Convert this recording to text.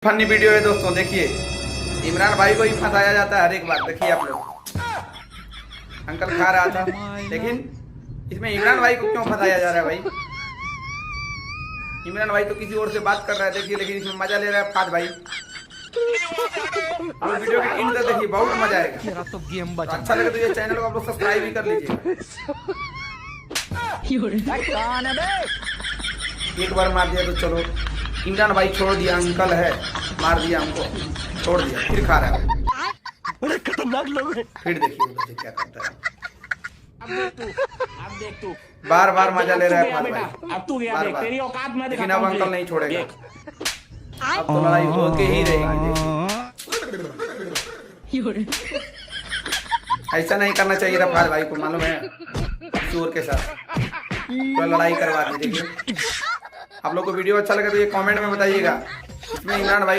Funny video है दोस्तों, देखिए इमरान भाई को ही फंसाया जाता है हर एक बार। देखिए आप लोग, अंकल खा रहा था, लेकिन इसमें इमरान भाई को क्यों फंसाया जा रहा है भाई? इमरान भाई तो किसी और से बात कर रहा है, देखिए, लेकिन इसमें मजा ले रहा है फाज भाई। और वीडियो के एंड तक देखिए, बहुत मजा आएगा। तो अच्छा लगे तो ये चैनल को आप लोग सब्सक्राइब भी कर लीजिए। एक बार मार दिया तो चलो, इमरान भाई छोड़ दिया, अंकल है, मार दिया हमको, छोड़ दिया, फिर खा रहा है। बड़े खतरनाक लोग हैं। फिर देखिए उधर से क्या करता है। अब देख तू बार बार मजा ले रहा है फाज भाई, अब तू गया देख, तेरी औकात मैं लेकिन दिखाता अब हूँ। अंकल नहीं छोड़ेगा। अब तो लड़ाई होके ही रहेगी, देखिए। ऐसा नहीं करना चाहिए था फाज भाई को, मालूम है, चोर के साथ तो लड़ाई करवा दी। देखिए आप लोग को वीडियो अच्छा लगे तो ये कमेंट में बताइएगा। इसमें इमरान भाई